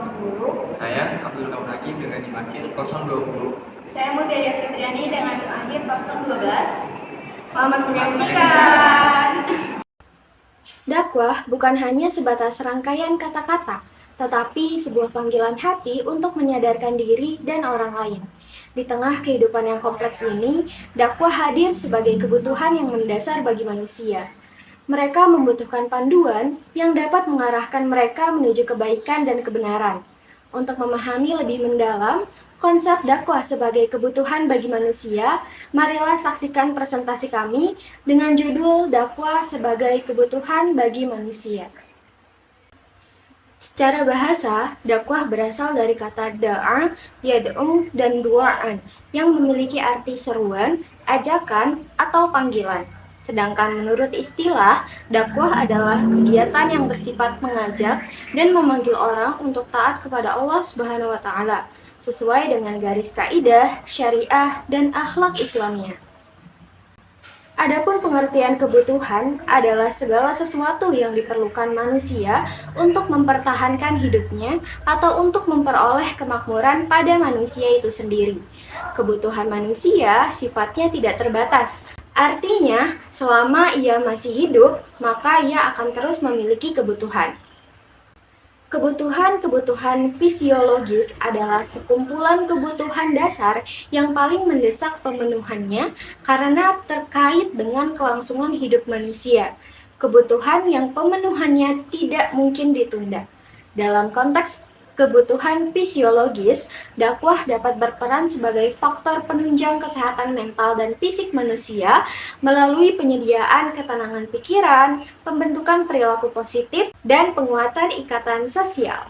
010. Saya Abdul Kaum Hakim dengan NIM akhir 020. Saya Mutiara Fitriani dengan NIM akhir 012. Selamat menyaksikan. Dakwah bukan hanya sebatas rangkaian kata-kata, tetapi sebuah panggilan hati untuk menyadarkan diri dan orang lain. Di tengah kehidupan yang kompleks ini, dakwah hadir sebagai kebutuhan yang mendasar bagi manusia. Mereka membutuhkan panduan yang dapat mengarahkan mereka menuju kebaikan dan kebenaran. Untuk memahami lebih mendalam konsep dakwah sebagai kebutuhan bagi manusia, marilah saksikan presentasi kami dengan judul Dakwah sebagai Kebutuhan bagi Manusia. Secara bahasa, dakwah berasal dari kata da'a, yad'u, dan du'an yang memiliki arti seruan, ajakan, atau panggilan. Sedangkan menurut istilah, dakwah adalah kegiatan yang bersifat mengajak dan memanggil orang untuk taat kepada Allah Subhanahu wa taala sesuai dengan garis kaidah, syariah, dan akhlak Islamnya. Adapun pengertian kebutuhan adalah segala sesuatu yang diperlukan manusia untuk mempertahankan hidupnya atau untuk memperoleh kemakmuran pada manusia itu sendiri. Kebutuhan manusia sifatnya tidak terbatas. Artinya, selama ia masih hidup, maka ia akan terus memiliki kebutuhan. Kebutuhan-kebutuhan fisiologis adalah sekumpulan kebutuhan dasar yang paling mendesak pemenuhannya karena terkait dengan kelangsungan hidup manusia. Kebutuhan yang pemenuhannya tidak mungkin ditunda. Dalam konteks kebutuhan fisiologis, dakwah dapat berperan sebagai faktor penunjang kesehatan mental dan fisik manusia melalui penyediaan ketenangan pikiran, pembentukan perilaku positif, dan penguatan ikatan sosial.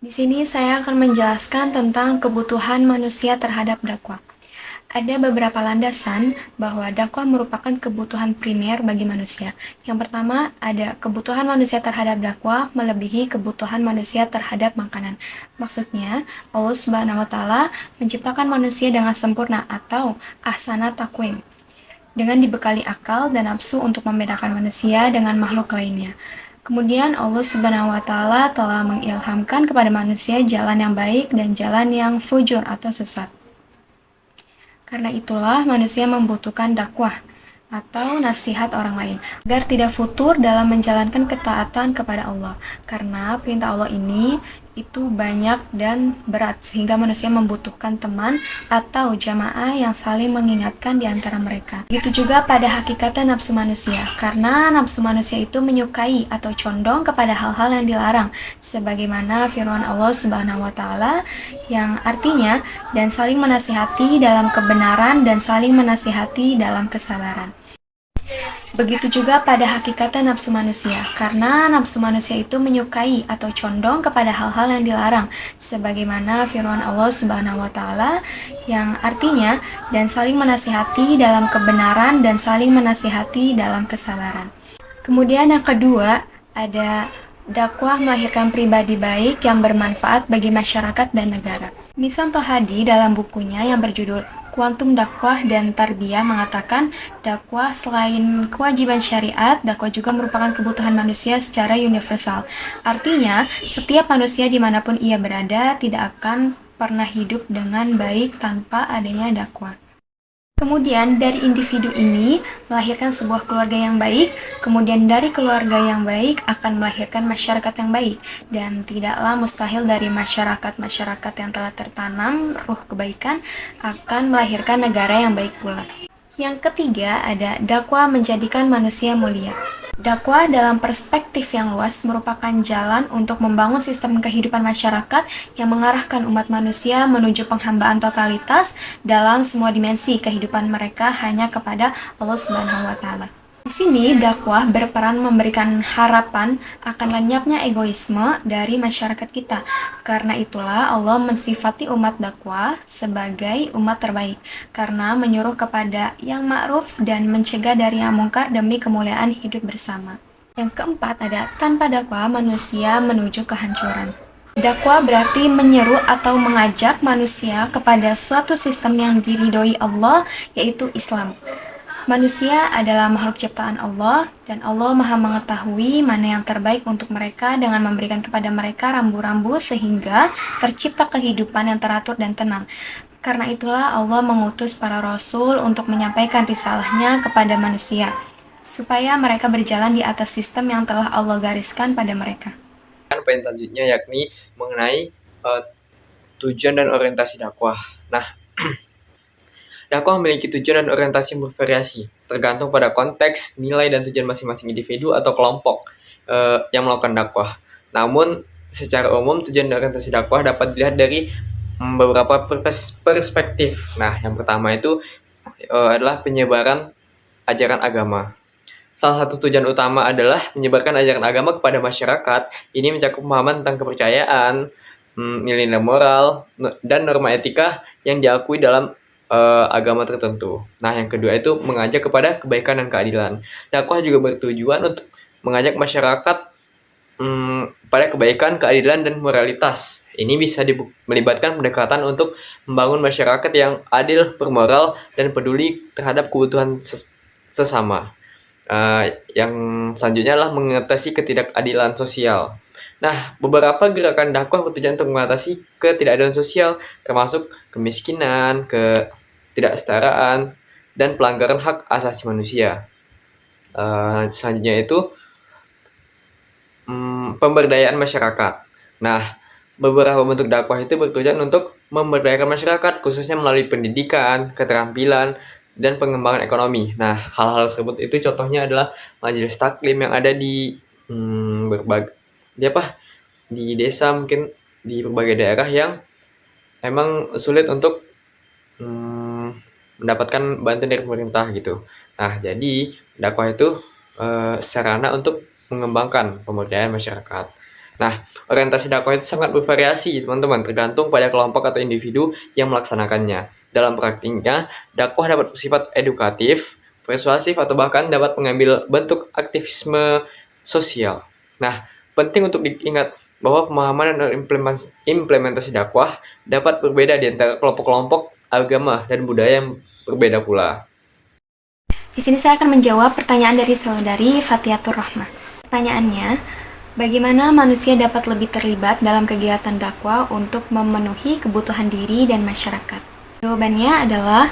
Di sini saya akan menjelaskan tentang kebutuhan manusia terhadap dakwah. Ada beberapa landasan bahwa dakwah merupakan kebutuhan primer bagi manusia. Yang pertama, ada kebutuhan manusia terhadap dakwah melebihi kebutuhan manusia terhadap makanan. Maksudnya, Allah Subhanahu wa taala menciptakan manusia dengan sempurna atau ahsana taqwim, dengan dibekali akal dan nafsu untuk membedakan manusia dengan makhluk lainnya. Kemudian Allah Subhanahu wa taala telah mengilhamkan kepada manusia jalan yang baik dan jalan yang fujur atau sesat. Karena itulah manusia membutuhkan dakwah atau nasihat orang lain agar tidak futur dalam menjalankan ketaatan kepada Allah. Karena perintah Allah ini itu banyak dan berat sehingga manusia membutuhkan teman atau jamaah yang saling mengingatkan di antara mereka. Begitu juga pada hakikatnya nafsu manusia, karena nafsu manusia itu menyukai atau condong kepada hal-hal yang dilarang, sebagaimana firman Allah Subhanahu wa taala yang artinya dan saling menasihati dalam kebenaran dan saling menasihati dalam kesabaran. Begitu juga pada hakikatnya nafsu manusia, karena nafsu manusia itu menyukai atau condong kepada hal-hal yang dilarang, sebagaimana firman Allah Subhanahu wa taala yang artinya dan saling menasihati dalam kebenaran dan saling menasihati dalam kesabaran. Kemudian yang kedua, ada dakwah melahirkan pribadi baik yang bermanfaat bagi masyarakat dan negara. Nison Tohadi dalam bukunya yang berjudul Kuantum Dakwah dan Tarbiyah mengatakan dakwah selain kewajiban syariat, dakwah juga merupakan kebutuhan manusia secara universal. Artinya, setiap manusia dimanapun ia berada tidak akan pernah hidup dengan baik tanpa adanya dakwah. Kemudian dari individu ini melahirkan sebuah keluarga yang baik, kemudian dari keluarga yang baik akan melahirkan masyarakat yang baik, dan tidaklah mustahil dari masyarakat yang telah tertanam ruh kebaikan akan melahirkan negara yang baik pula. Yang ketiga ada dakwah menjadikan manusia mulia. Dakwah dalam perspektif yang luas merupakan jalan untuk membangun sistem kehidupan masyarakat yang mengarahkan umat manusia menuju penghambaan totalitas dalam semua dimensi kehidupan mereka hanya kepada Allah Subhanahu wa taala. Di sini dakwah berperan memberikan harapan akan lenyapnya egoisme dari masyarakat kita. Karena itulah Allah mensifati umat dakwah sebagai umat terbaik karena menyuruh kepada yang ma'ruf dan mencegah dari yang mungkar demi kemuliaan hidup bersama. Yang keempat ada tanpa dakwah manusia menuju kehancuran. Dakwah berarti menyeru atau mengajak manusia kepada suatu sistem yang diridhoi Allah, yaitu Islam. Manusia adalah makhluk ciptaan Allah, dan Allah Maha mengetahui mana yang terbaik untuk mereka dengan memberikan kepada mereka rambu-rambu sehingga tercipta kehidupan yang teratur dan tenang. Karena itulah Allah mengutus para rasul untuk menyampaikan risalahnya kepada manusia, supaya mereka berjalan di atas sistem yang telah Allah gariskan pada mereka. Poin selanjutnya yakni mengenai tujuan dan orientasi dakwah. Nah, dakwah memiliki tujuan dan orientasi yang bervariasi, tergantung pada konteks, nilai, dan tujuan masing-masing individu atau kelompok yang melakukan dakwah. Namun, secara umum, tujuan dan orientasi dakwah dapat dilihat dari beberapa perspektif. Nah, yang pertama itu adalah penyebaran ajaran agama. Salah satu tujuan utama adalah menyebarkan ajaran agama kepada masyarakat. Ini mencakup pemahaman tentang kepercayaan, nilai-nilai moral, dan norma etika yang diakui dalam agama tertentu. Nah, yang kedua itu mengajak kepada kebaikan dan keadilan. Dakwah juga bertujuan untuk mengajak masyarakat pada kebaikan, keadilan, dan moralitas. Ini bisa melibatkan pendekatan untuk membangun masyarakat yang adil, bermoral, dan peduli terhadap kebutuhan sesama. Yang selanjutnya adalah mengatasi ketidakadilan sosial. Nah, beberapa gerakan dakwah bertujuan untuk mengatasi ketidakadilan sosial, termasuk kemiskinan, ketidaksetaraan, dan pelanggaran hak asasi manusia. Selanjutnya itu pemberdayaan masyarakat. Nah, beberapa bentuk dakwah itu bertujuan untuk memberdayakan masyarakat, khususnya melalui pendidikan, keterampilan, dan pengembangan ekonomi. Nah, hal-hal tersebut itu contohnya adalah majelis taklim yang ada di di desa, mungkin di berbagai daerah yang emang sulit untuk mendapatkan bantuan dari pemerintah gitu. Nah, jadi dakwah itu sarana untuk mengembangkan pemberdayaan masyarakat. Nah, orientasi dakwah itu sangat bervariasi, teman-teman, tergantung pada kelompok atau individu yang melaksanakannya. Dalam praktiknya, dakwah dapat bersifat edukatif, persuasif, atau bahkan dapat mengambil bentuk aktivisme sosial. Nah, penting untuk diingat bahwa pemahaman dan implementasi dakwah dapat berbeda di antara kelompok-kelompok agama dan budaya yang berbeda pula. Di sini saya akan menjawab pertanyaan dari saudari Fatiatur Rahmah. Pertanyaannya, bagaimana manusia dapat lebih terlibat dalam kegiatan dakwah untuk memenuhi kebutuhan diri dan masyarakat? Jawabannya adalah,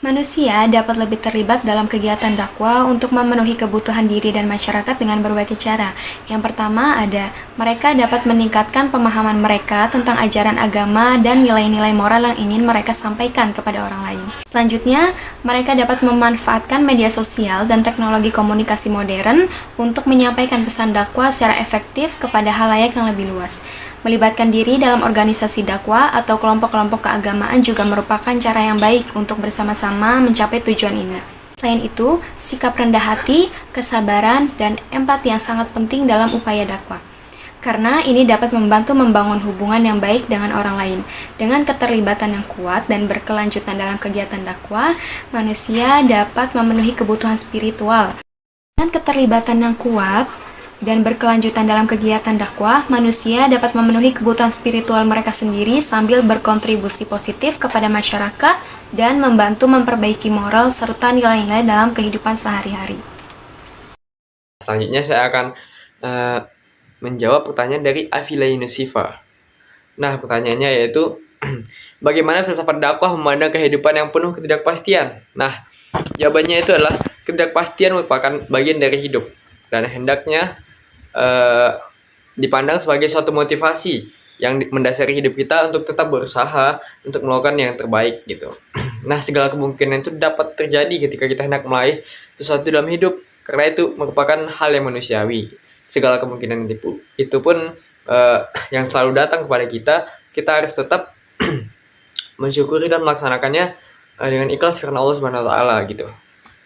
manusia dapat lebih terlibat dalam kegiatan dakwah untuk memenuhi kebutuhan diri dan masyarakat dengan berbagai cara. Yang pertama ada, mereka dapat meningkatkan pemahaman mereka tentang ajaran agama dan nilai-nilai moral yang ingin mereka sampaikan kepada orang lain. Selanjutnya, mereka dapat memanfaatkan media sosial dan teknologi komunikasi modern untuk menyampaikan pesan dakwah secara efektif kepada halayak yang lebih luas. Melibatkan diri dalam organisasi dakwah atau kelompok-kelompok keagamaan juga merupakan cara yang baik untuk bersama-sama mencapai tujuan ini. Selain itu, sikap rendah hati, kesabaran, dan empati yang sangat penting dalam upaya dakwah. Karena ini dapat membantu membangun hubungan yang baik dengan orang lain. Dengan keterlibatan yang kuat dan berkelanjutan dalam kegiatan dakwah, manusia dapat memenuhi kebutuhan spiritual. Dengan keterlibatan yang kuat dan berkelanjutan dalam kegiatan dakwah, manusia dapat memenuhi kebutuhan spiritual mereka sendiri sambil berkontribusi positif kepada masyarakat dan membantu memperbaiki moral serta nilai-nilai dalam kehidupan sehari-hari. Selanjutnya saya akan menjawab pertanyaan dari Afila Yunusifa. Nah, pertanyaannya yaitu, bagaimana filsafat dakwah memandang kehidupan yang penuh ketidakpastian? Nah, jawabannya itu adalah ketidakpastian merupakan bagian dari hidup dan hendaknya dipandang sebagai suatu motivasi yang mendasari hidup kita untuk tetap berusaha untuk melakukan yang terbaik gitu. Nah, segala kemungkinan itu dapat terjadi ketika kita hendak meraih sesuatu dalam hidup, karena itu merupakan hal yang manusiawi. Segala kemungkinan itu pun yang selalu datang kepada kita harus tetap mensyukuri dan melaksanakannya dengan ikhlas karena Allah Subhanahu wa taala gitu.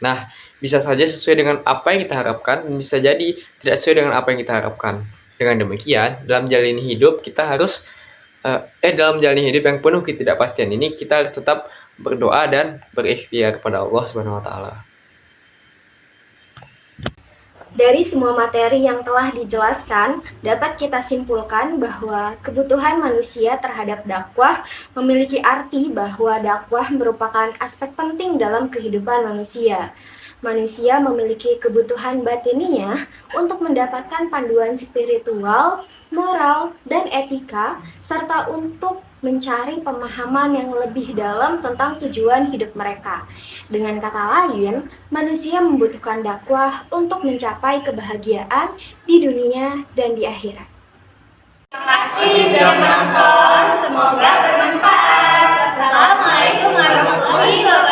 Nah, bisa saja sesuai dengan apa yang kita harapkan, dan bisa jadi tidak sesuai dengan apa yang kita harapkan. Dengan demikian, dalam menjalani hidup kita harus dalam menjalani hidup yang penuh ketidakpastian ini, kita harus tetap berdoa dan berikhtiar kepada Allah Subhanahu wa taala. Dari semua materi yang telah dijelaskan, dapat kita simpulkan bahwa kebutuhan manusia terhadap dakwah memiliki arti bahwa dakwah merupakan aspek penting dalam kehidupan manusia. Manusia memiliki kebutuhan batiniah untuk mendapatkan panduan spiritual, moral, dan etika, serta untuk mencari pemahaman yang lebih dalam tentang tujuan hidup mereka. Dengan kata lain, manusia membutuhkan dakwah untuk mencapai kebahagiaan di dunia dan di akhirat. Terima kasih sudah menonton. Semoga bermanfaat. Wassalamualaikum warahmatullahi wabarakatuh.